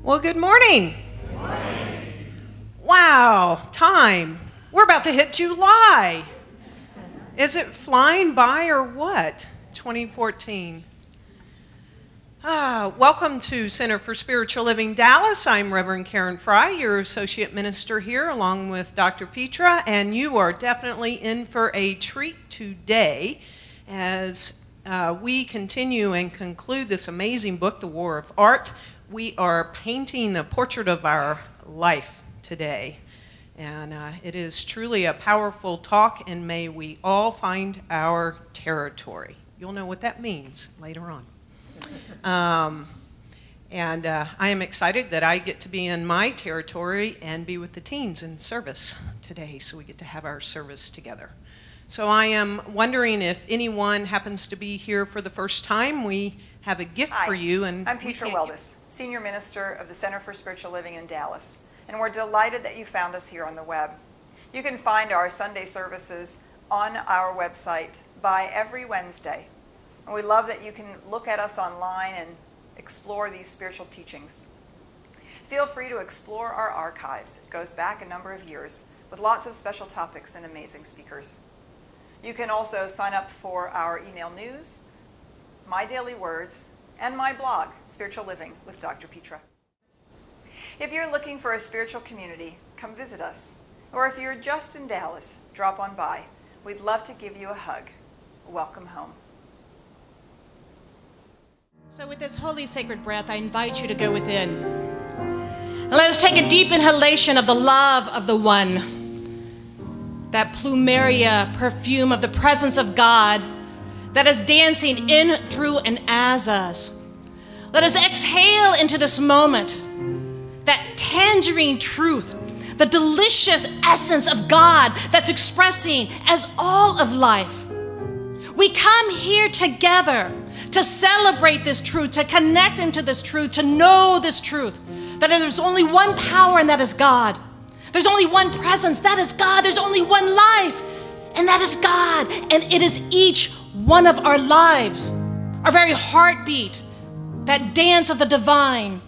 Well, good morning. Good morning. Wow, time. We're about to hit July. Is it flying by or what? 2014. Welcome to Center for Spiritual Living Dallas. I'm Reverend Karen Fry, your associate minister here, along with Dr. Petra, and you are definitely in for a treat today as we continue and conclude this amazing book, The War of Art. We are painting the portrait of our life today, and it is truly a powerful talk, and may we all find our territory. You'll know what that means later on. I am excited that I get to be in my territory and be with the teens in service today, so we get to have our service together. So I am wondering if anyone happens to be here for the first time. We have a gift for you. And I'm Petra Weldis, Senior Minister of the Center for Spiritual Living in Dallas, and we're delighted that you found us here on the web. You can find our Sunday services on our website by every Wednesday, and we love that you can look at us online and explore these spiritual teachings. Feel free to explore our archives. It goes back a number of years with lots of special topics and amazing speakers. You can also sign up for our email news, My Daily Words, and my blog, Spiritual Living with Dr. Petra. If you're looking for a spiritual community, come visit us. Or if you're just in Dallas, drop on by. We'd love to give you a hug. Welcome home. So with this holy sacred breath, I invite you to go within. And let us take a deep inhalation of the love of the one. That plumeria perfume of the presence of God that is dancing in, through, and as us. Let us exhale into this moment, that tangerine truth, the delicious essence of God that's expressing as all of life. We come here together to celebrate this truth, to connect into this truth, to know this truth, that there's only one power, and that is God. There's only one presence, that is God. There's only one life, and that is God. And it is each one of our lives, our very heartbeat, that dance of the divine,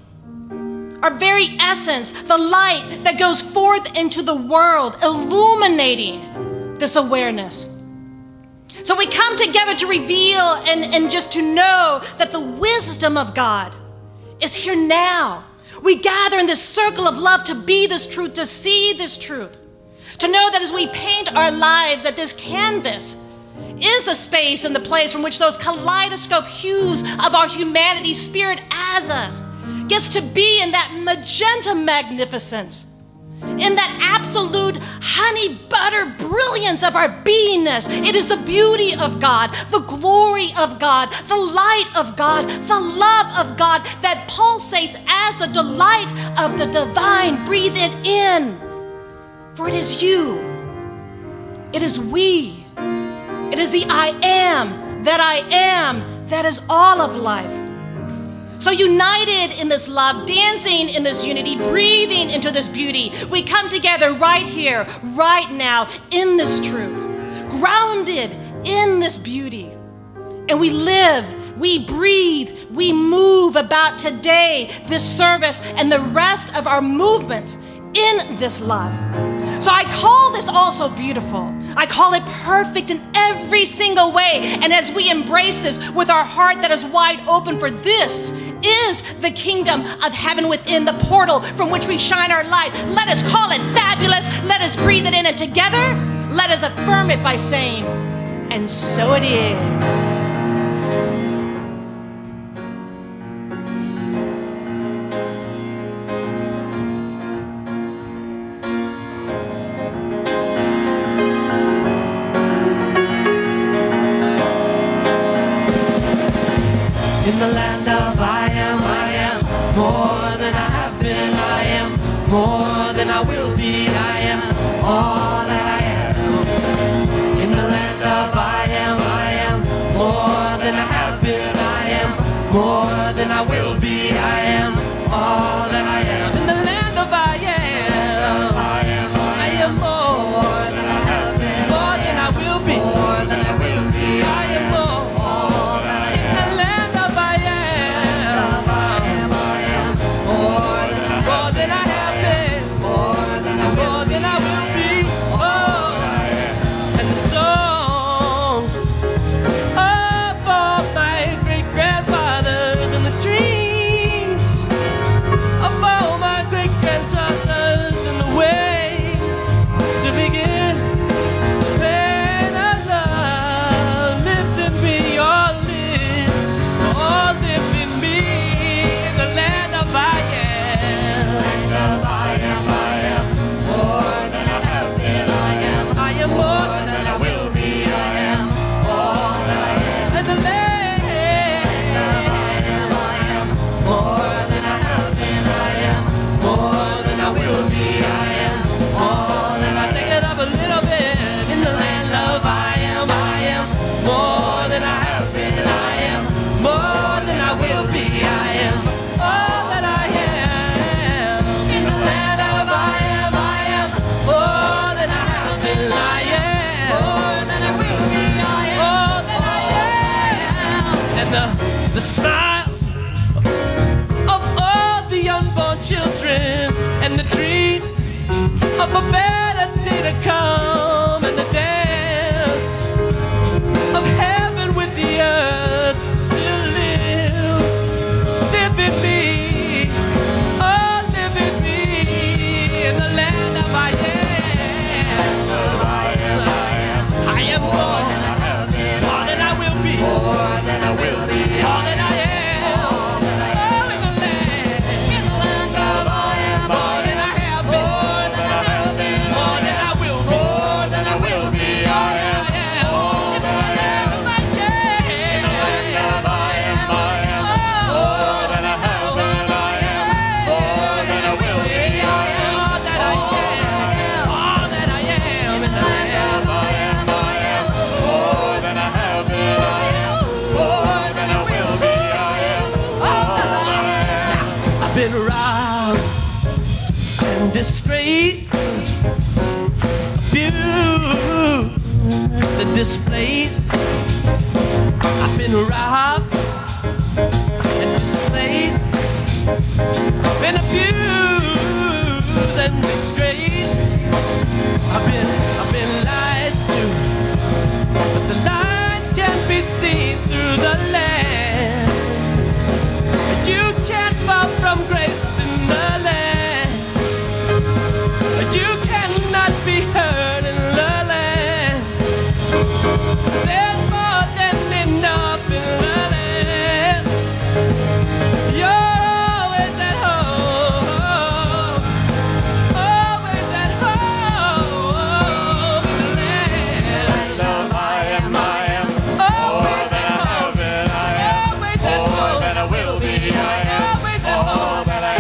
our very essence, the light that goes forth into the world, illuminating this awareness. So we come together to reveal and just to know that the wisdom of God is here now. We gather in this circle of love to be this truth, to see this truth, to know that as we paint our lives, that this canvas is the space and the place from which those kaleidoscope hues of our humanity, spirit as us, gets to be in that magenta magnificence, in that absolute honey butter brilliance of our beingness. It is the beauty of God, the glory of God, the light of God, the love of God that pulsates as the delight of the divine. Breathe it in, for it is you, it is we, it is the I am, that is all of life. So united in this love, dancing in this unity, breathing into this beauty, we come together right here, right now, in this truth, grounded in this beauty. And we live, we breathe, we move about today, this service, and the rest of our movement in this love. So I call this also beautiful. I call it perfect in every single way. And as we embrace this with our heart that is wide open, for this is the kingdom of heaven within, the portal from which we shine our light. Let us call it fabulous. Let us breathe it in, and together, let us affirm it by saying, and so it is. In the land of I am more than I have been. I am more than I will be. I am all that I am. In the land of I am more than I have been. I am more than I will be. I am all that I am. In the land of I am more than I have been. More than I will be. More than I will be. I am more. In the land of I am more than and the smiles of all the unborn children, and the dreams of a better day to come, and the dance of heaven with the earth still live in me, oh, live in me, in the land of I am. I am more than I have been, more than I will be, more than I will be, all that I am, all that I am, all in the land of I am, more than I have been, more than I have been, more than I will be, more than I will be, I am, all that I am, in the land of I am, more than I have been, I am, more than I will be, I am, all that I am, all that I am, in the land of I am, more than I have been, I am, more than I will be, I am, all that I am. I've been robbed and disgraced, abused and displaced. I've been robbed and displaced, been abused and disgraced. I've been lied to, but the lies can't be seen through the land. You can't fall from grace in the land. You cannot be heard in the land. There's more than enough in the land. You're always at home, always at home in the land of I am, always at home, always at home, more than I will be, I am, always at home, all that I am.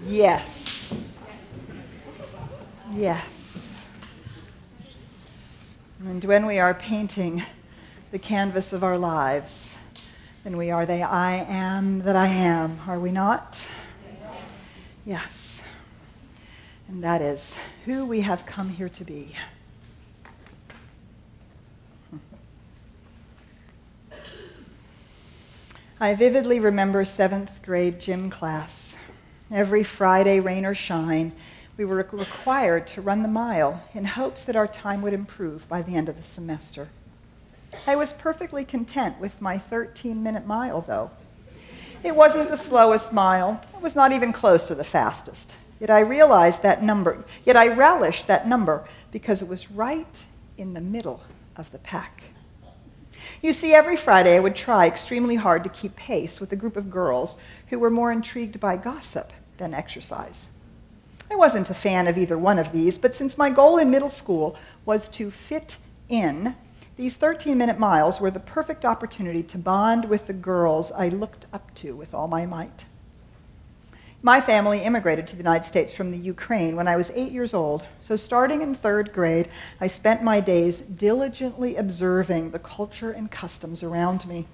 Yes. Yes. And when we are painting the canvas of our lives, then we are the I am that I am, are we not? Yes. And that is who we have come here to be. I vividly remember 7th grade gym class. Every Friday, rain or shine, we were required to run the mile in hopes that our time would improve by the end of the semester. I was perfectly content with my 13-minute mile, though. It wasn't the slowest mile. It was not even close to the fastest. Yet I realized that number, yet I relished that number because it was right in the middle of the pack. You see, every Friday I would try extremely hard to keep pace with a group of girls who were more intrigued by gossip than exercise. I wasn't a fan of either one of these, but since my goal in middle school was to fit in, these 13-minute miles were the perfect opportunity to bond with the girls I looked up to with all my might. My family immigrated to the United States from the Ukraine when I was 8 years old, so starting in 3rd grade, I spent my days diligently observing the culture and customs around me.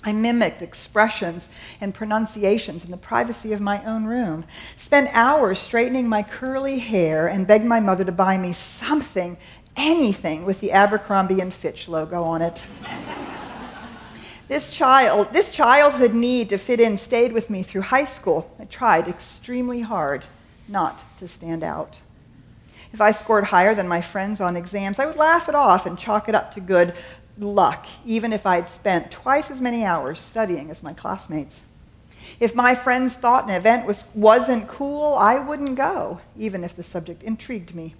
I mimicked expressions and pronunciations in the privacy of my own room, spent hours straightening my curly hair, and begged my mother to buy me something, anything, with the Abercrombie & Fitch logo on it. This childhood need to fit in stayed with me through high school. I tried extremely hard not to stand out. If I scored higher than my friends on exams, I would laugh it off and chalk it up to good luck, even if I'd spent twice as many hours studying as my classmates. If my friends thought an event wasn't cool, I wouldn't go, even if the subject intrigued me.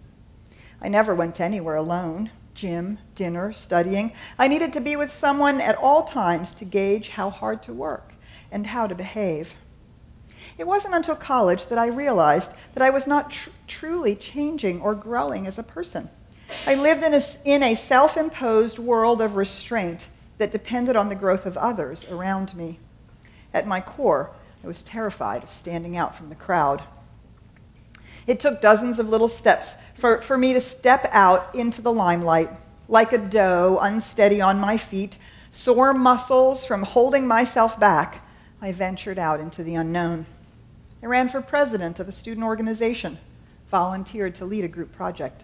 I never went anywhere alone. Gym, dinner, studying. I needed to be with someone at all times to gauge how hard to work and how to behave. It wasn't until college that I realized that I was not truly changing or growing as a person. I lived in a self-imposed world of restraint that depended on the growth of others around me. At my core, I was terrified of standing out from the crowd. It took dozens of little steps for me to step out into the limelight. Like a doe, unsteady on my feet, sore muscles from holding myself back, I ventured out into the unknown. I ran for president of a student organization, volunteered to lead a group project,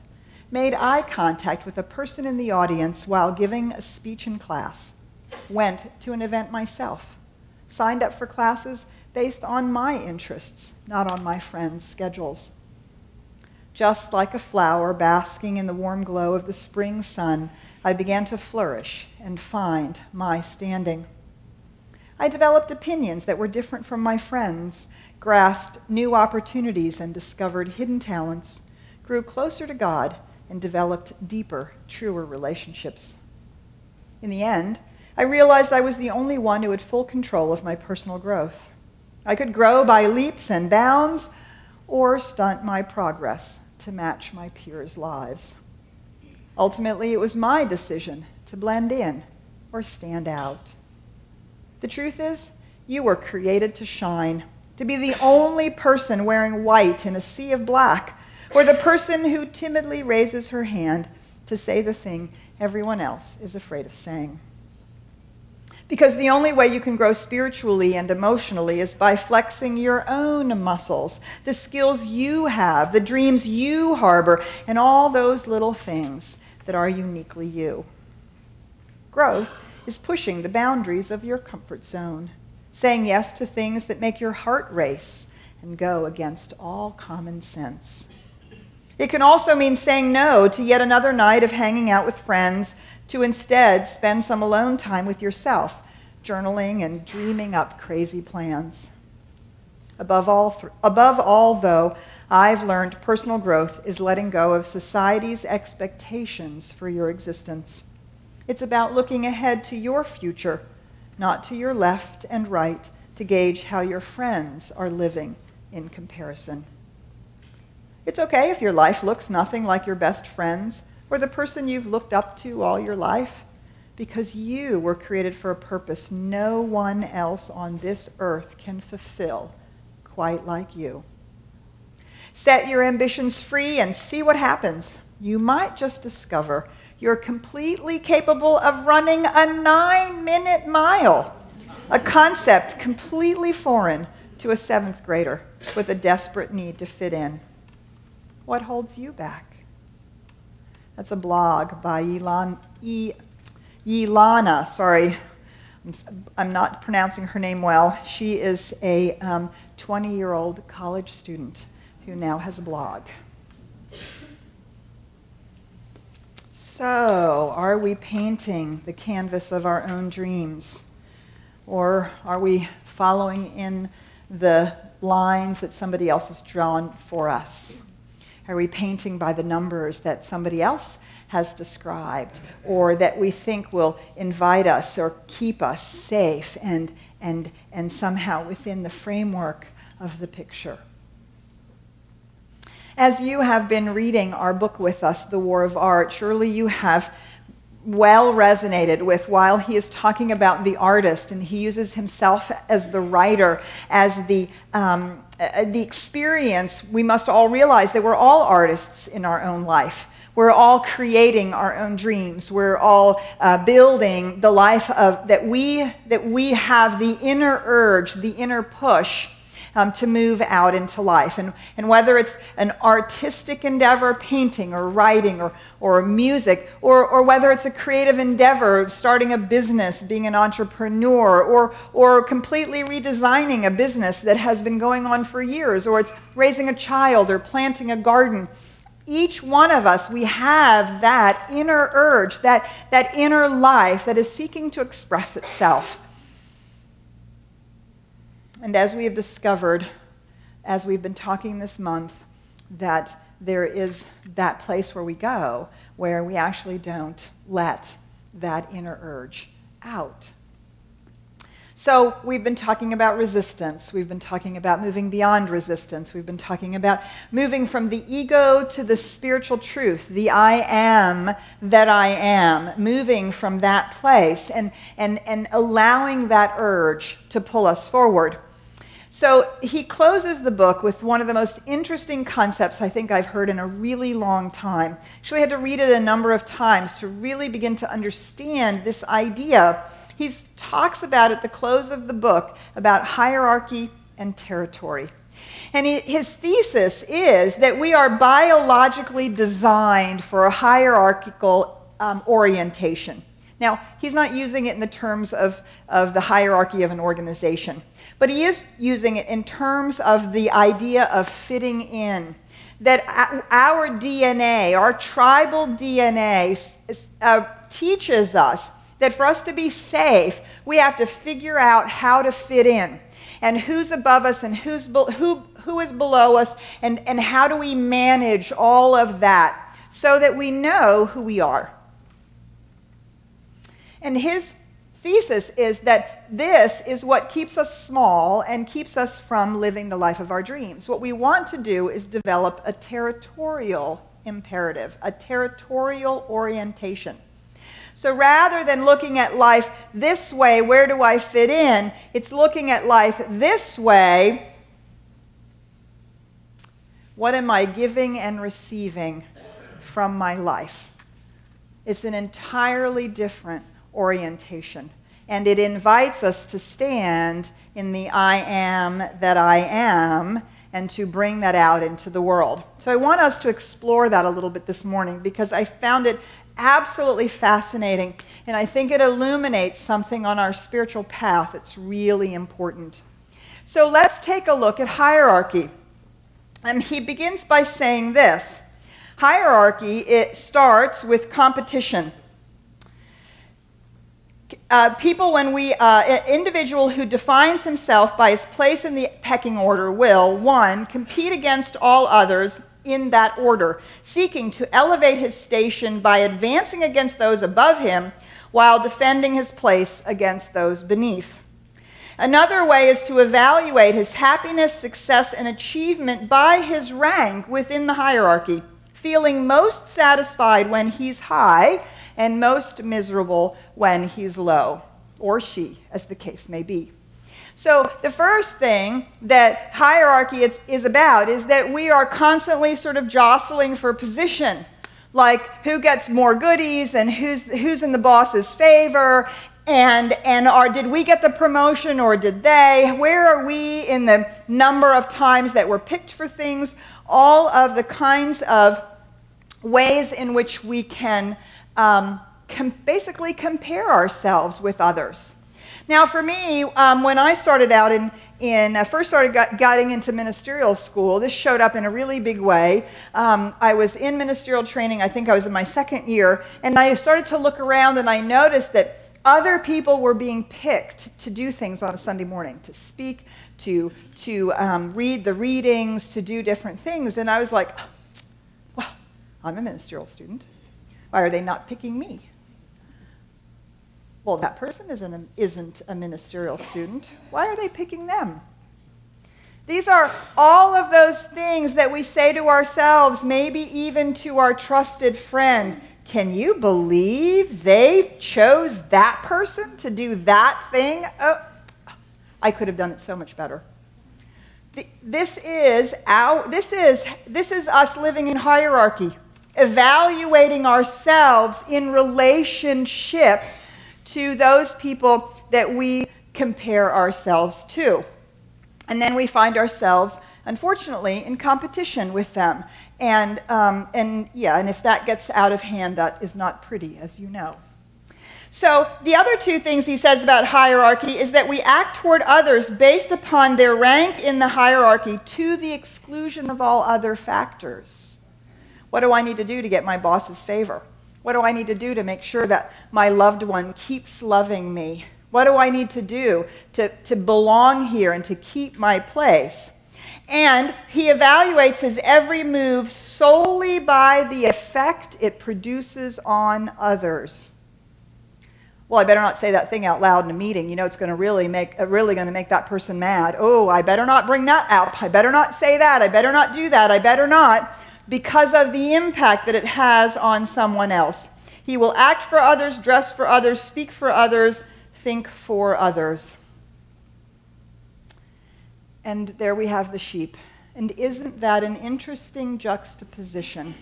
made eye contact with a person in the audience while giving a speech in class, went to an event myself, signed up for classes based on my interests, not on my friends' schedules. Just like a flower basking in the warm glow of the spring sun, I began to flourish and find my standing. I developed opinions that were different from my friends, grasped new opportunities and discovered hidden talents, grew closer to God, and developed deeper, truer relationships. In the end, I realized I was the only one who had full control of my personal growth. I could grow by leaps and bounds or stunt my progress to match my peers' lives. Ultimately, it was my decision to blend in or stand out. The truth is, you were created to shine, to be the only person wearing white in a sea of black, or the person who timidly raises her hand to say the thing everyone else is afraid of saying. Because the only way you can grow spiritually and emotionally is by flexing your own muscles, the skills you have, the dreams you harbor, and all those little things that are uniquely you. Growth is pushing the boundaries of your comfort zone, saying yes to things that make your heart race and go against all common sense. It can also mean saying no to yet another night of hanging out with friends to instead spend some alone time with yourself, journaling and dreaming up crazy plans. Above all, though, I've learned personal growth is letting go of society's expectations for your existence. It's about looking ahead to your future, not to your left and right, to gauge how your friends are living in comparison. It's okay if your life looks nothing like your best friends or the person you've looked up to all your life, because you were created for a purpose no one else on this earth can fulfill quite like you. Set your ambitions free and see what happens. You might just discover you're completely capable of running a 9-minute mile, a concept completely foreign to a 7th grader with a desperate need to fit in. What holds you back? That's a blog by Yelana, sorry, I'm not pronouncing her name well. She is a 20-year-old college student who now has a blog. So, are we painting the canvas of our own dreams? Or are we following in the lines that somebody else has drawn for us? Are we painting by the numbers that somebody else has described, or that we think will invite us or keep us safe and somehow within the framework of the picture? As you have been reading our book with us, The War of Art, surely you have well resonated with, while he is talking about the artist, and he uses himself as the writer, as the experience, we must all realize that we're all artists in our own life. We're all creating our own dreams. We're all building the life of that we have the inner urge, the inner push to move out into life. And whether it's an artistic endeavor, painting or writing or music, or whether it's a creative endeavor, starting a business, being an entrepreneur, or completely redesigning a business that has been going on for years, or it's raising a child or planting a garden. Each one of us, we have that inner urge, that inner life that is seeking to express itself. And as we have discovered, as we've been talking this month, that there is that place where we go, where we actually don't let that inner urge out. So we've been talking about resistance. We've been talking about moving beyond resistance. We've been talking about moving from the ego to the spiritual truth, the I am that I am, moving from that place and allowing that urge to pull us forward. So he closes the book with one of the most interesting concepts I think I've heard in a really long time. Actually, I had to read it a number of times to really begin to understand this idea. He talks about at the close of the book about hierarchy and territory. And his thesis is that we are biologically designed for a hierarchical orientation. Now, he's not using it in the terms of the hierarchy of an organization, but he is using it in terms of the idea of fitting in. That our DNA, our tribal DNA, teaches us that for us to be safe, we have to figure out how to fit in, and who's above us and who is below us, and how do we manage all of that so that we know who we are. And his thesis is that this is what keeps us small and keeps us from living the life of our dreams. What we want to do is develop a territorial imperative, a territorial orientation. So rather than looking at life this way, where do I fit in? It's looking at life this way. What am I giving and receiving from my life? It's an entirely different orientation. And it invites us to stand in the I am that I am and to bring that out into the world. So I want us to explore that a little bit this morning because I found it absolutely fascinating, and I think it illuminates something on our spiritual path that's really important. So let's take a look at hierarchy. And he begins by saying this. Hierarchy, it starts with competition. Individual who defines himself by his place in the pecking order will, 1, compete against all others in that order, seeking to elevate his station by advancing against those above him while defending his place against those beneath. Another way is to evaluate his happiness, success, and achievement by his rank within the hierarchy, feeling most satisfied when he's high and most miserable when he's low, or she, as the case may be. So the first thing that hierarchy is about is that we are constantly sort of jostling for position, like who gets more goodies and who's in the boss's favor, and did we get the promotion or did they? Where are we in the number of times that we're picked for things? All of the kinds of ways in which we can basically compare ourselves with others. Now, for me, when I started out first getting into ministerial school, this showed up in a really big way. I was in ministerial training, I think I was in my second year, and I started to look around and I noticed that other people were being picked to do things on a Sunday morning, to speak, to read the readings, to do different things. And I was like, I'm a ministerial student. Why are they not picking me? Well, that person isn't a ministerial student. Why are they picking them? These are all of those things that we say to ourselves, maybe even to our trusted friend. Can you believe they chose that person to do that thing? Oh, I could have done it so much better. This is us living in hierarchy, evaluating ourselves in relationship to those people that we compare ourselves to. And then we find ourselves, unfortunately, in competition with them. And if that gets out of hand, that is not pretty, as you know. So the other two things he says about hierarchy is that we act toward others based upon their rank in the hierarchy to the exclusion of all other factors. What do I need to do to get my boss's favor? What do I need to do to make sure that my loved one keeps loving me? What do I need to do to belong here and to keep my place? And he evaluates his every move solely by the effect it produces on others. Well, I better not say that thing out loud in a meeting. You know, it's going to really make that person mad. Oh, I better not bring that up. I better not say that. I better not do that. I better not, because of the impact that it has on someone else. He will act for others, dress for others, speak for others, think for others. And there we have the sheep. And isn't that an interesting juxtaposition?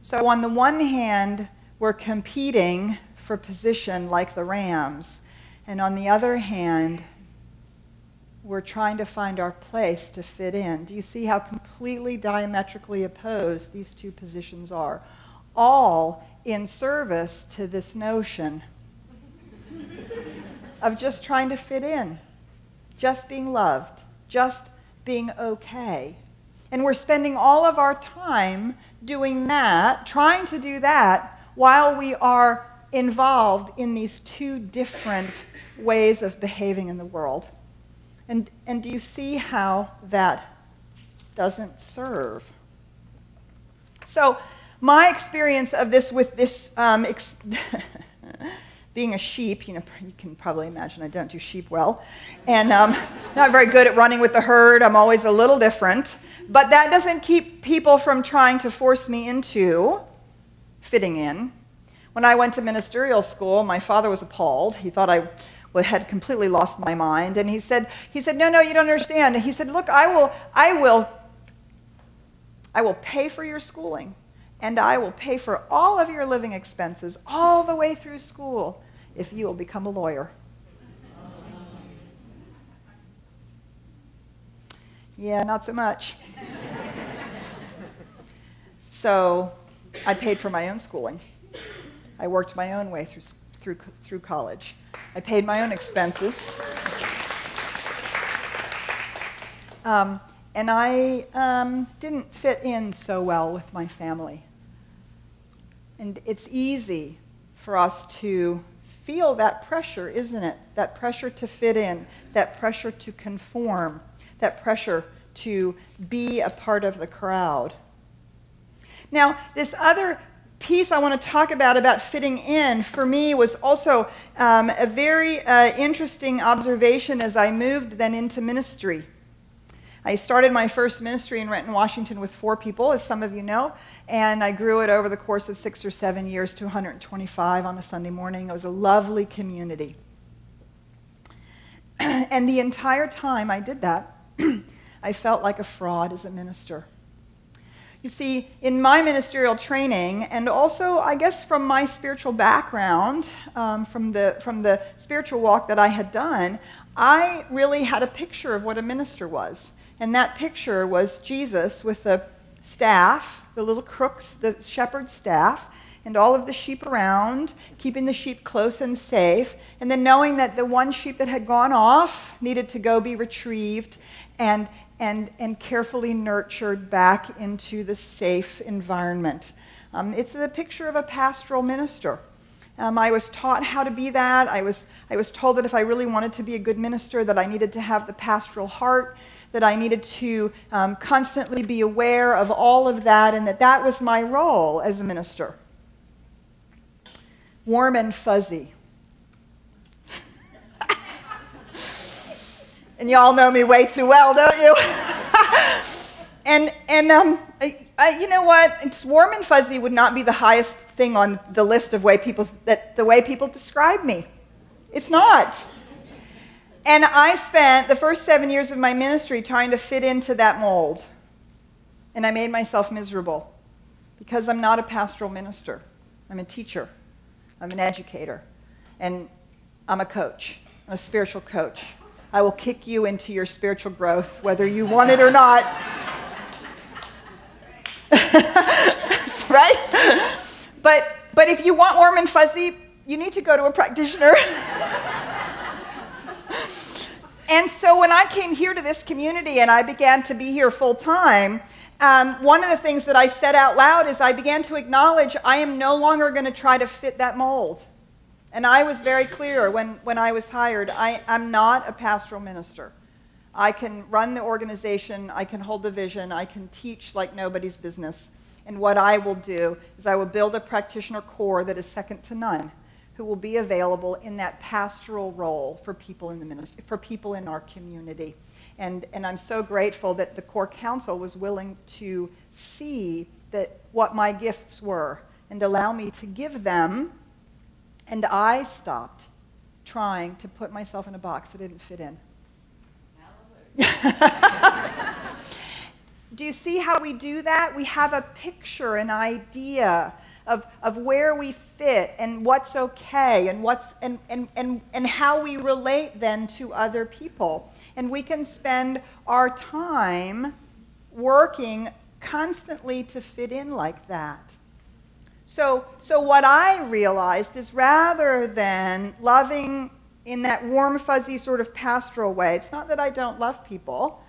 So on the one hand, we're competing for position like the rams. And on the other hand, we're trying to find our place to fit in. Do you see how completely diametrically opposed these two positions are? All in service to this notion of just trying to fit in, just being loved, just being okay. And we're spending all of our time doing that, trying to do that, while we are involved in these two different ways of behaving in the world. And do you see how that doesn't serve? So my experience of this with this being a sheep, you can probably imagine I don't do sheep well, and not very good at running with the herd. I'm always a little different, but that doesn't keep people from trying to force me into fitting in. When I went to ministerial school, my father was appalled. He thought I had completely lost my mind, and he said, no, you don't understand. He said, look, I will pay for your schooling, and I will pay for all of your living expenses all the way through school if you will become a lawyer. Yeah, not so much. So I paid for my own schooling. I worked my own way through college. I paid my own expenses. And I didn't fit in so well with my family. And it's easy for us to feel that pressure, isn't it? That pressure to fit in, that pressure to conform, that pressure to be a part of the crowd. Now, this other piece I want to talk about fitting in, for me was also a very interesting observation as I moved then into ministry. I started my first ministry in Renton, Washington with 4 people, as some of you know, and I grew it over the course of 6 or 7 years to 125 on a Sunday morning. It was a lovely community. And the entire time I did that, I felt like a fraud as a minister. You see, in my ministerial training, and also, I guess, from my spiritual background, from the spiritual walk that I had done, I really had a picture of what a minister was. And that picture was Jesus with the staff, the little crooks, the shepherd's staff, and all of the sheep around, keeping the sheep close and safe, and then knowing that the one sheep that had gone off needed to go be retrieved and carefully nurtured back into the safe environment. It's the picture of a pastoral minister. I was taught how to be that. I was told that if I really wanted to be a good minister, that I needed to have the pastoral heart, that I needed to constantly be aware of all of that, and that was my role as a minister. Warm and fuzzy. And y'all know me way too well, don't you? You know what? It's warm and fuzzy would not be the highest thing on the list of the way people describe me. It's not. And I spent the first 7 years of my ministry trying to fit into that mold. And I made myself miserable because I'm not a pastoral minister. I'm a teacher. I'm an educator. And I'm a coach. I'm a spiritual coach. I will kick you into your spiritual growth, whether you want it or not. Right? But if you want warm and fuzzy, you need to go to a practitioner. And so when I came here to this community and I began to be here full time, one of the things that I said out loud is I began to acknowledge I am no longer going to try to fit that mold. And I was very clear when I was hired, I'm not a pastoral minister. I can run the organization, I can hold the vision, I can teach like nobody's business. And what I will do is I will build a practitioner core that is second to none, who will be available in that pastoral role for people in the ministry, for people in our community. And I'm so grateful that the core council was willing to see that what my gifts were and allow me to give them. And I stopped trying to put myself in a box that didn't fit in. Do you see how we do that? We have a picture, an idea of where we fit and what's okay and how we relate then to other people. And we can spend our time working constantly to fit in like that. So what I realized is rather than loving in that warm, fuzzy sort of pastoral way, it's not that I don't love people.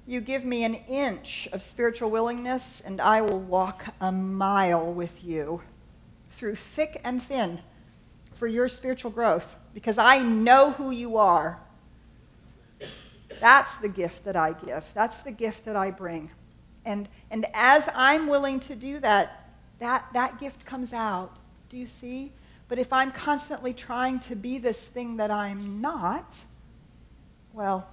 You give me an inch of spiritual willingness, and I will walk a mile with you through thick and thin for your spiritual growth, because I know who you are. That's the gift that I give. That's the gift that I bring. And as I'm willing to do that, that gift comes out. Do you see? But if I'm constantly trying to be this thing that I'm not, well,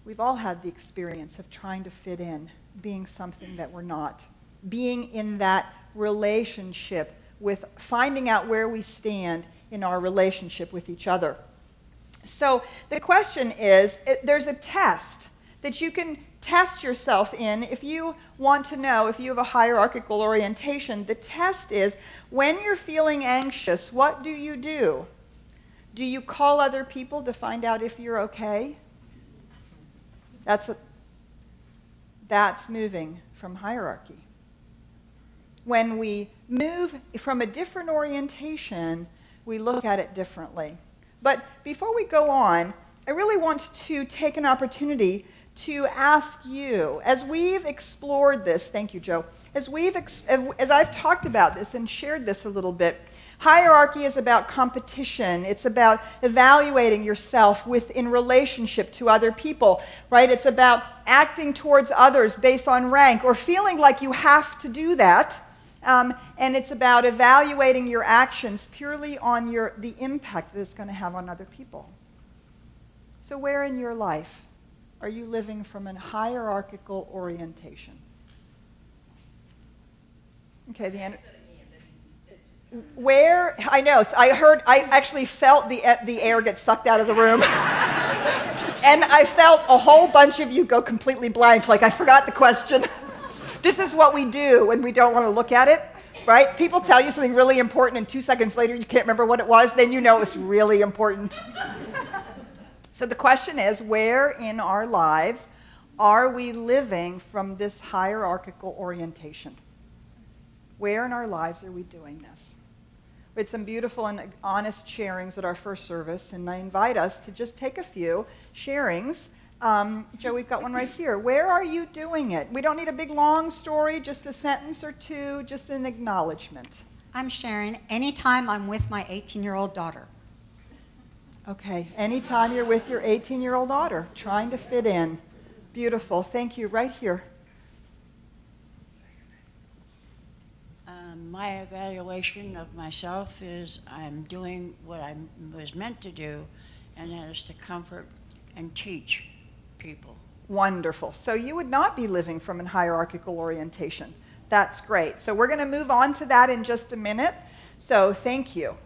we've all had the experience of trying to fit in, being something that we're not, being in that relationship with finding out where we stand in our relationship with each other. So the question is, there's a test that you can test yourself in if you want to know if you have a hierarchical orientation. The test is, when you're feeling anxious, what do? Do you call other people to find out if you're okay? That's moving from hierarchy. When we move from a different orientation, we look at it differently. But before we go on, I really want to take an opportunity to ask you, as we've explored this, thank you, Joe, as I've talked about this and shared this a little bit, hierarchy is about competition. It's about evaluating yourself in relationship to other people, right? It's about acting towards others based on rank or feeling like you have to do that. And it's about evaluating your actions purely on the impact that it's going to have on other people. So where in your life are you living from a hierarchical orientation? Okay, the end. Where, I know, so I actually felt the air get sucked out of the room. And I felt a whole bunch of you go completely blank, like I forgot the question. This is what we do when we don't want to look at it, right? People tell you something really important and 2 seconds later you can't remember what it was, then you know it's really important. So the question is, where in our lives are we living from this hierarchical orientation? Where in our lives are we doing this? We had some beautiful and honest sharings at our first service, and I invite us to just take a few sharings. Joe, we've got one right here. Where are you doing it? We don't need a big long story, just a sentence or two, just an acknowledgement. I'm Sharon. Anytime I'm with my 18-year-old daughter. Okay, anytime you're with your 18-year-old daughter, trying to fit in. Beautiful. Thank you. Right here. My evaluation of myself is I'm doing what I was meant to do, and that is to comfort and teach people. Wonderful. So you would not be living from a hierarchical orientation. That's great. So we're going to move on to that in just a minute. So thank you.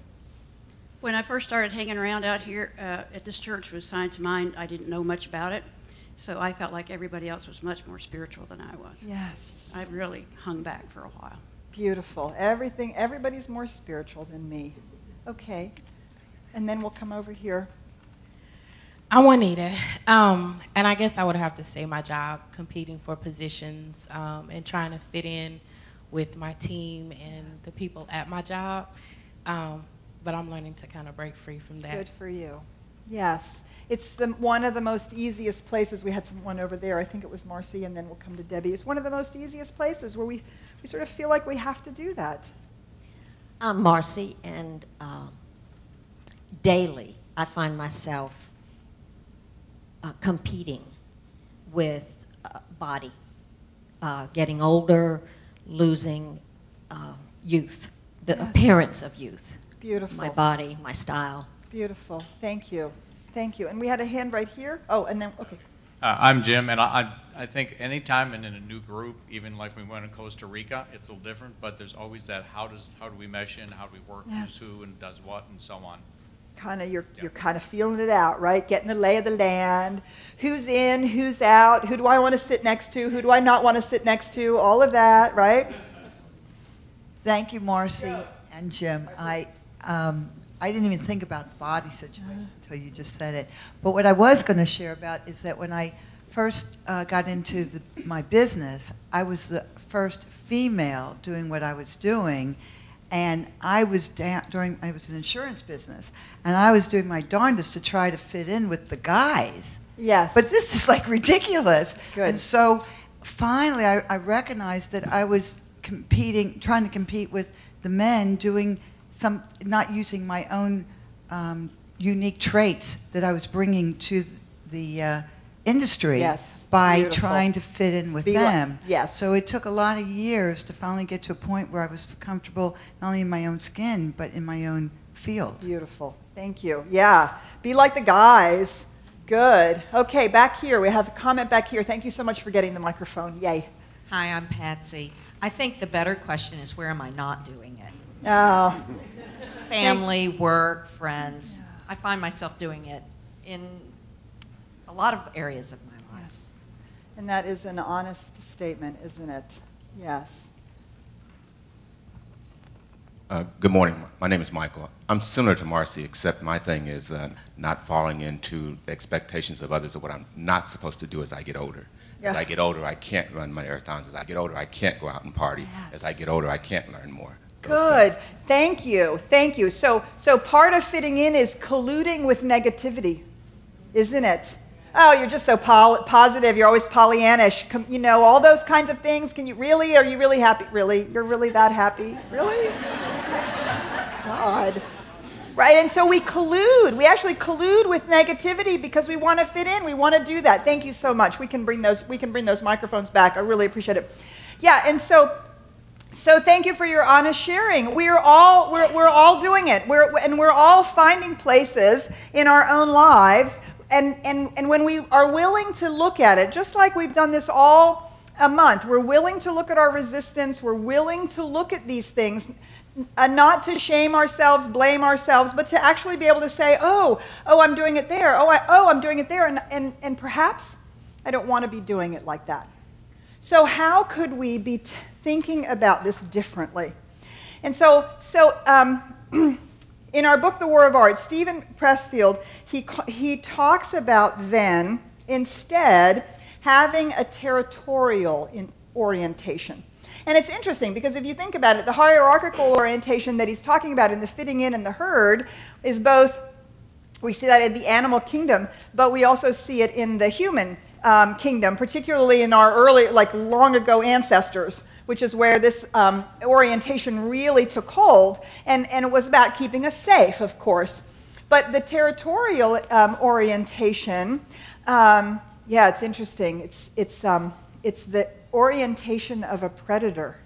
When I first started hanging around out here at this church with Science of Mind, I didn't know much about it. So I felt like everybody else was much more spiritual than I was. Yes. I really hung back for a while. Beautiful. Everybody's more spiritual than me. Okay. And then we'll come over here. I'm Juanita, and I guess I would have to say my job, competing for positions and trying to fit in with my team and the people at my job, but I'm learning to kind of break free from that. Good for you. Yes. It's one of the most easiest places. We had someone over there, I think it was Marcy, and then we'll come to Debbie. It's one of the most easiest places where we sort of feel like we have to do that. I'm Marcy, and daily I find myself competing with body, getting older, losing youth, the appearance of youth. Beautiful. My body, my style. Beautiful. Thank you. Thank you. And we had a hand right here. Oh, and then, okay. I'm Jim, and I think anytime in a new group, even like we went to Costa Rica, it's a little different, but there's always that how do we mesh in, how do we work, Yes. who's who and does what, and so on. You're kind of feeling it out, right? Getting the lay of the land. Who's in, who's out, who do I want to sit next to, who do I not want to sit next to, all of that, right? Thank you, Marcy and Jim. I didn't even think about the body situation until you just said it. But what I was going to share about is that when I first got into my business, I was the first female doing what I was doing. And I was in insurance business, and I was doing my darndest to try to fit in with the guys. Yes. But this is like ridiculous. Good. And so finally I recognized that I was trying to compete with the men, not using my own unique traits that I was bringing to the industry. Yes. By Beautiful. trying to fit in with them. Yes. So it took a lot of years to finally get to a point where I was comfortable not only in my own skin, but in my own field. Beautiful. Thank you. Yeah. Be like the guys. Good. Okay, back here. We have a comment back here. Thank you so much for getting the microphone. Yay. Hi, I'm Patsy. I think the better question is, where am I not doing it? Oh. Family, work, friends. I find myself doing it in a lot of areas of my life. Yes. And that is an honest statement, isn't it? Yes. Good morning. My name is Michael. I'm similar to Marcy, except my thing is not falling into the expectations of others of what I'm not supposed to do as I get older. Yeah. As I get older, I can't run marathons. As I get older, I can't go out and party. Yes. As I get older, I can't learn more. Good. Thank you. Thank you. So part of fitting in is colluding with negativity, isn't it? Oh, you're just so positive. You're always Pollyannish. You know, all those kinds of things. Are you really happy? Really? You're really that happy? Really? God. Right? And so we collude. We actually collude with negativity because we want to fit in. We want to do that. Thank you so much. We can bring those microphones back. I really appreciate it. Yeah, and so thank you for your honest sharing. We're all doing it. We're all finding places in our own lives. And when we are willing to look at it, just like we've done this all a month, we're willing to look at our resistance, we're willing to look at these things, not to shame ourselves, blame ourselves, but to actually be able to say, oh, I'm doing it there, I'm doing it there, and perhaps I don't want to be doing it like that. So how could we be thinking about this differently? And so in our book, The War of Art, Stephen Pressfield, he talks about then, instead, having a territorial orientation. And it's interesting, because if you think about it, the hierarchical orientation that he's talking about in the fitting in and the herd is both, we see that in the animal kingdom, but we also see it in the human kingdom, particularly in our early, long ago ancestors, which is where this orientation really took hold, and it was about keeping us safe, of course. But the territorial orientation, yeah, it's interesting. It's the orientation of a predator.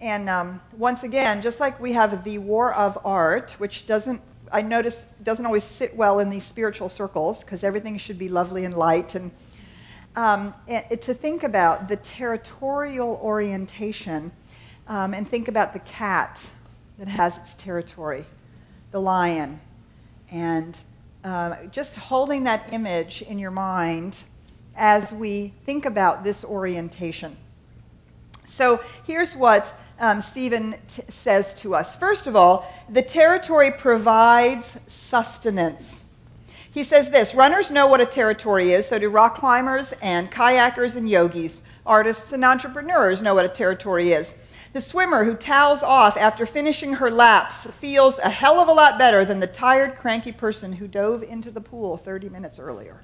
And once again, just like we have the war of art, which I notice doesn't always sit well in these spiritual circles, because everything should be lovely and light. And to think about the territorial orientation, and think about the cat that has its territory, the lion, and just holding that image in your mind as we think about this orientation. So here's what Stephen says to us. First of all, the territory provides sustenance. He says this: runners know what a territory is, so do rock climbers and kayakers and yogis. Artists and entrepreneurs know what a territory is. The swimmer who towels off after finishing her laps feels a hell of a lot better than the tired, cranky person who dove into the pool 30 minutes earlier.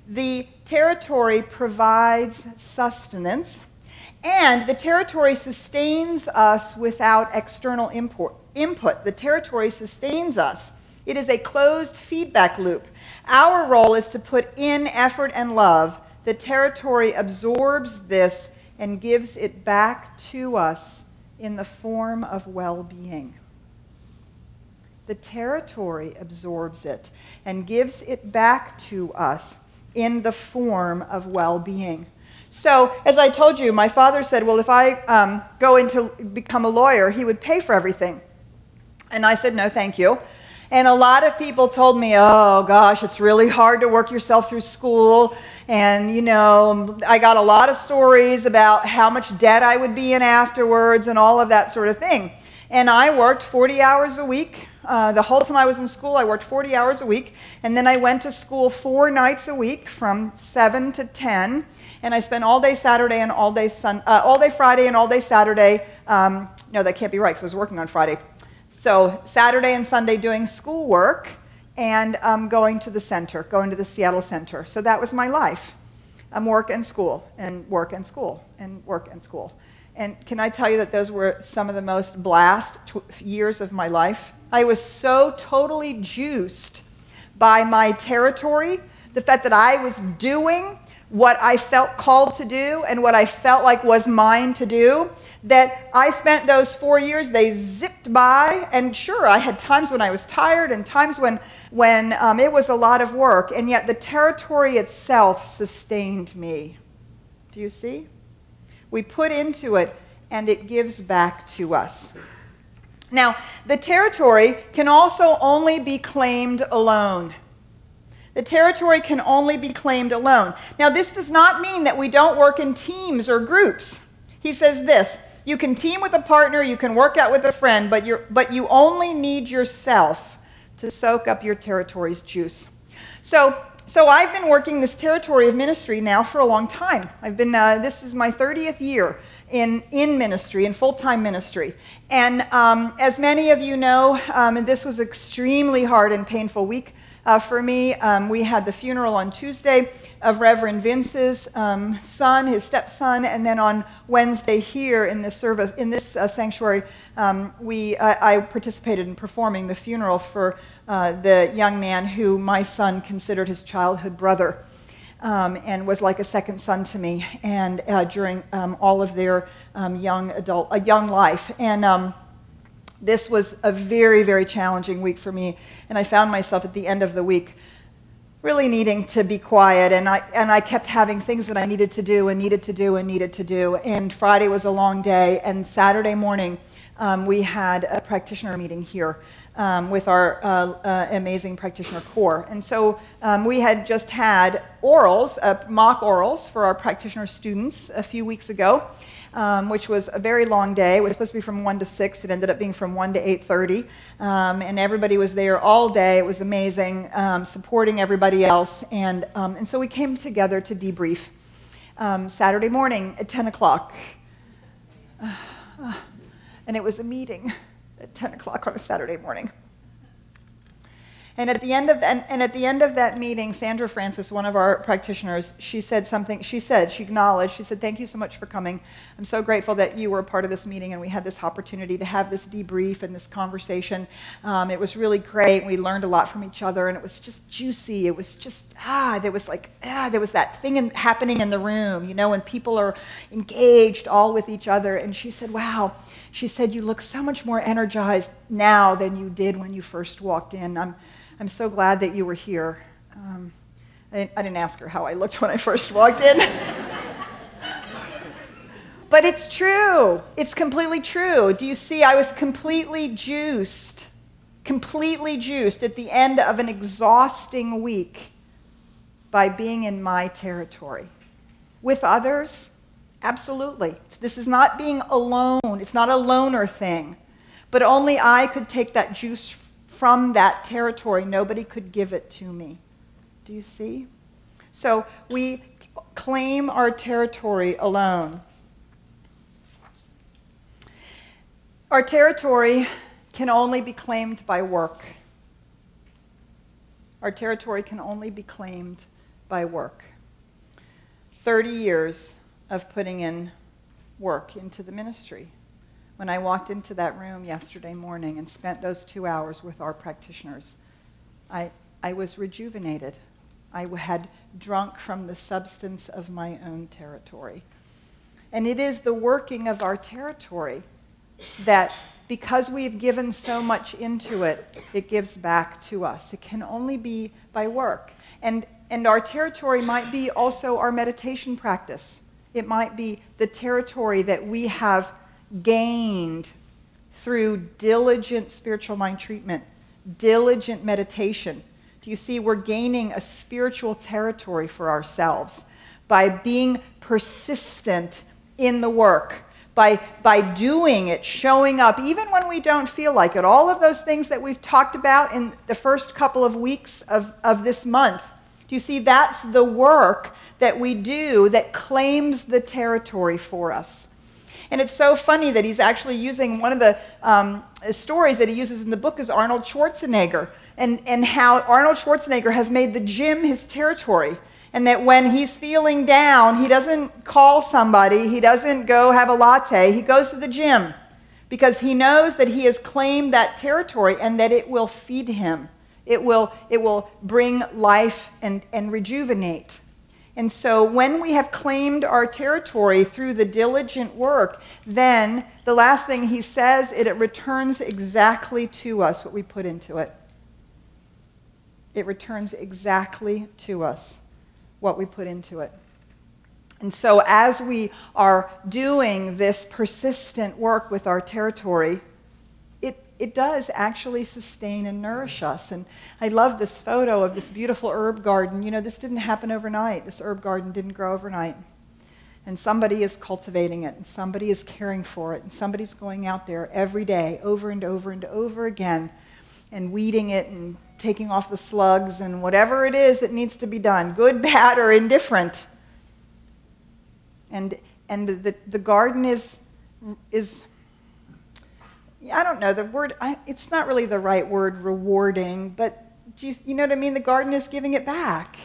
The territory provides sustenance, and the territory sustains us without external input. The territory sustains us. It is a closed feedback loop. Our role is to put in effort and love. The territory absorbs this and gives it back to us in the form of well-being. The territory absorbs it and gives it back to us in the form of well-being. So, as I told you, my father said, well, if I go in to become a lawyer, he would pay for everything. And I said, no, thank you. And a lot of people told me, oh, gosh, it's really hard to work yourself through school. And, you know, I got a lot of stories about how much debt I would be in afterwards and all of that sort of thing. And I worked 40 hours a week. The whole time I was in school, I worked 40 hours a week. And then I went to school 4 nights a week from 7 to 10. And I spent all day Saturday and all day Friday and all day Saturday. No, that can't be right because I was working on Friday. So Saturday and Sunday doing schoolwork and going to the center, going to the Seattle Center. So that was my life. Work and school, and work and school, and work and school. And can I tell you that those were some of the most blast years of my life? I was so totally juiced by my territory, the fact that I was doing what I felt called to do and what I felt like was mine to do, that I spent those 4 years, they zipped by, and sure, I had times when I was tired and times when it was a lot of work, and yet the territory itself sustained me. Do you see? We put into it, and it gives back to us. Now, the territory can also only be claimed alone. The territory can only be claimed alone. Now, this does not mean that we don't work in teams or groups. He says this: you can team with a partner, you can work out with a friend, but you only need yourself to soak up your territory's juice. So I've been working this territory of ministry now for a long time. I've been, this is my 30th year in ministry, in full-time ministry. And as many of you know, this was extremely hard and painful week for me. We had the funeral on Tuesday of Reverend Vince's son, his stepson, and then on Wednesday here in this service, in this sanctuary, I participated in performing the funeral for the young man who my son considered his childhood brother, and was like a second son to me, and during all of their young life. And this was a very, very challenging week for me, and I found myself at the end of the week really needing to be quiet, and I kept having things that I needed to do and needed to do and needed to do. And Friday was a long day, and Saturday morning we had a practitioner meeting here with our amazing practitioner corps. And so we had just had orals, mock orals for our practitioner students a few weeks ago, which was a very long day. It was supposed to be from 1 to 6. It ended up being from 1 to 8:30. And everybody was there all day. It was amazing, supporting everybody else. And so we came together to debrief Saturday morning at 10 o'clock. And it was a meeting at 10 o'clock on a Saturday morning. And at the end of that meeting, Sandra Francis, one of our practitioners, she said something. She acknowledged. She said, "Thank you so much for coming. I'm so grateful that you were a part of this meeting and we had this opportunity to have this debrief and this conversation. It was really great. We learned a lot from each other, and it was just juicy. It was just there was that thing happening in the room, you know, when people are engaged all with each other." And she said, "Wow." She said, "You look so much more energized now than you did when you first walked in. I'm so glad that you were here." I didn't ask her how I looked when I first walked in. But it's true. It's completely true. Do you see? I was completely juiced at the end of an exhausting week by being in my territory. With others, absolutely. This is not being alone. It's not a loner thing. But only I could take that juice from that territory. Nobody could give it to me. Do you see? So we claim our territory alone. Our territory can only be claimed by work. Our territory can only be claimed by work. 30 years of putting in work into the ministry. When I walked into that room yesterday morning and spent those 2 hours with our practitioners, I was rejuvenated. I had drunk from the substance of my own territory. And it is the working of our territory that, because we've given so much into it, it gives back to us. It can only be by work. And our territory might be also our meditation practice. It might be the territory that we have gained through diligent spiritual mind treatment, diligent meditation. Do you see? We're gaining a spiritual territory for ourselves by being persistent in the work, by doing it, showing up, even when we don't feel like it. All of those things that we've talked about in the first couple of weeks of this month. Do you see? That's the work that we do that claims the territory for us. And it's so funny that he's actually using one of the stories that he uses in the book is Arnold Schwarzenegger, and how Arnold Schwarzenegger has made the gym his territory. And that when he's feeling down, he doesn't call somebody, he doesn't go have a latte, he goes to the gym because he knows that he has claimed that territory and that it will feed him. It will bring life and rejuvenate. And so when we have claimed our territory through the diligent work, then the last thing he says, it returns exactly to us what we put into it. It returns exactly to us what we put into it. And so as we are doing this persistent work with our territory, it does actually sustain and nourish us. And I love this photo of this beautiful herb garden. You know, this didn't happen overnight. This herb garden didn't grow overnight. And somebody is cultivating it, and somebody is caring for it, and somebody's going out there every day, over and over and over again, and weeding it and taking off the slugs and whatever it is that needs to be done, good, bad, or indifferent. And the garden is I don't know, the word, it's not really the right word, rewarding, but you know what I mean? The garden is giving it back.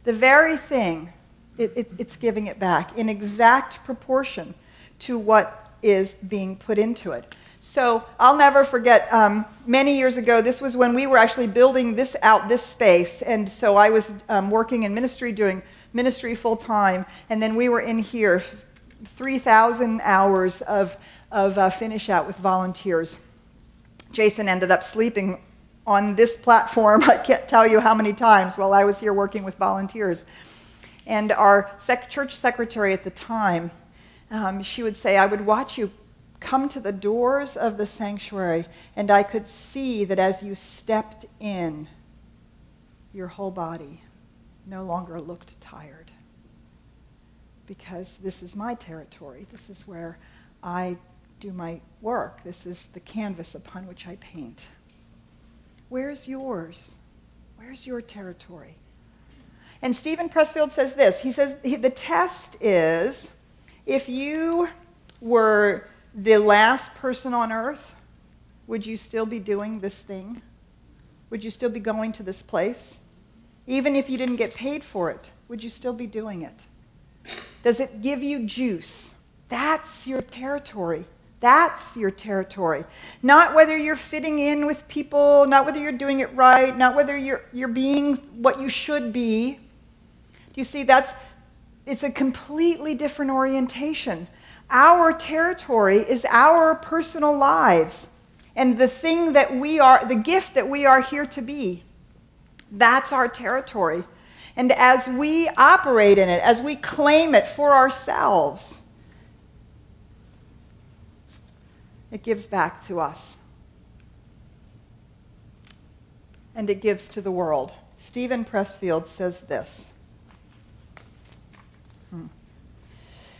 The very thing, it's giving it back in exact proportion to what is being put into it. So I'll never forget, many years ago, this was when we were actually building this space, and so I was working in ministry, doing ministry full time, and then we were in here, 3,000 hours of finish out with volunteers. Jason ended up sleeping on this platform, I can't tell you how many times, while I was here working with volunteers. And our church secretary at the time, she would say, I would watch you come to the doors of the sanctuary, and I could see that as you stepped in, your whole body no longer looked tired. Because this is my territory. This is where I do my work. This is the canvas upon which I paint. Where's yours? Where's your territory? And Stephen Pressfield says this. He says the test is, if you were the last person on earth, would you still be doing this thing? Would you still be going to this place? Even if you didn't get paid for it, would you still be doing it? Does it give you juice? That's your territory. That's your territory. Not whether you're fitting in with people, not whether you're doing it right, not whether you're being what you should be. Do you see, it's a completely different orientation. Our territory is our personal lives. And the thing that we are, the gift that we are here to be, that's our territory. And as we operate in it, as we claim it for ourselves, it gives back to us. And it gives to the world. Stephen Pressfield says this.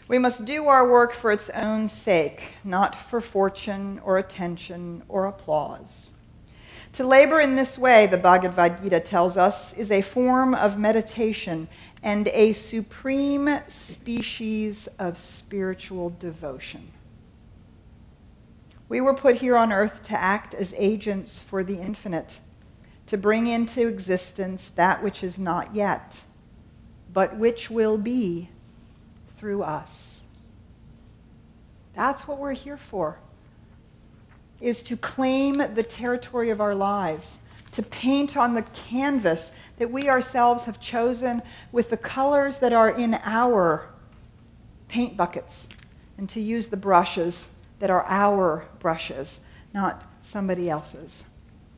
We must do our work for its own sake, not for fortune or attention or applause. To labor in this way, the Bhagavad Gita tells us, is a form of meditation and a supreme species of spiritual devotion. We were put here on earth to act as agents for the infinite, to bring into existence that which is not yet, but which will be through us. That's what we're here for, is to claim the territory of our lives, to paint on the canvas that we ourselves have chosen with the colors that are in our paint buckets, and to use the brushes that are our brushes, not somebody else's,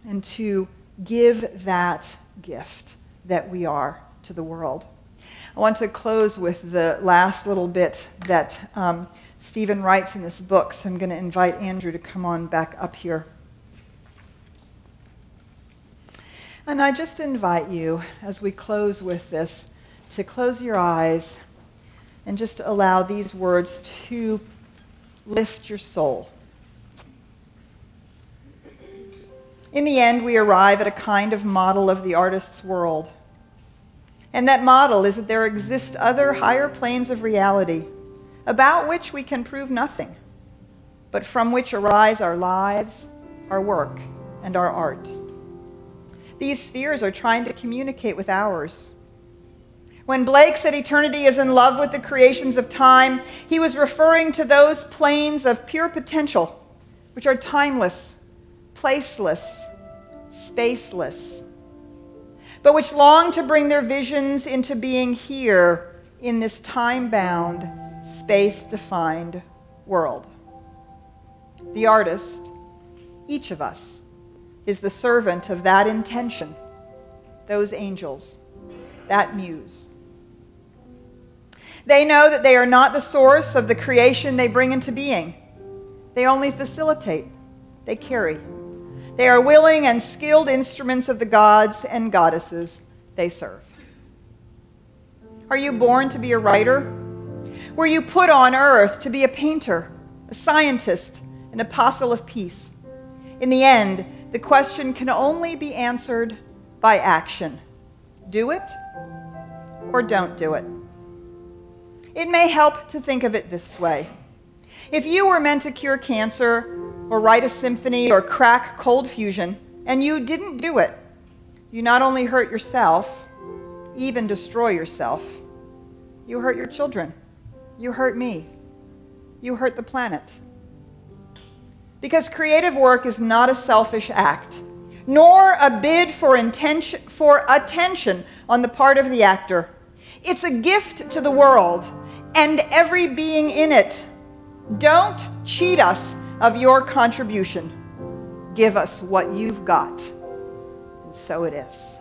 and to give that gift that we are to the world. I want to close with the last little bit that Stephen writes in this book, so I'm going to invite Andrew to come on back up here. And I just invite you, as we close with this, to close your eyes and just allow these words to lift your soul. In the end, we arrive at a kind of model of the artist's world. And that model is that there exist other higher planes of reality about which we can prove nothing, but from which arise our lives, our work, and our art. These spheres are trying to communicate with ours. When Blake said eternity is in love with the creations of time, he was referring to those planes of pure potential, which are timeless, placeless, spaceless, but which long to bring their visions into being here in this time-bound, space-defined world. The artist, each of us, is the servant of that intention, those angels, that muse. They know that they are not the source of the creation they bring into being. They only facilitate, they carry. They are willing and skilled instruments of the gods and goddesses they serve. Are you born to be a writer? Were you put on earth to be a painter, a scientist, an apostle of peace? In the end, the question can only be answered by action. Do it or don't do it. It may help to think of it this way. If you were meant to cure cancer or write a symphony or crack cold fusion, and you didn't do it, you not only hurt yourself, even destroy yourself. You hurt your children. You hurt me. You hurt the planet. Because creative work is not a selfish act, nor a bid for attention on the part of the actor. It's a gift to the world and every being in it. Don't cheat us of your contribution. Give us what you've got. And so it is.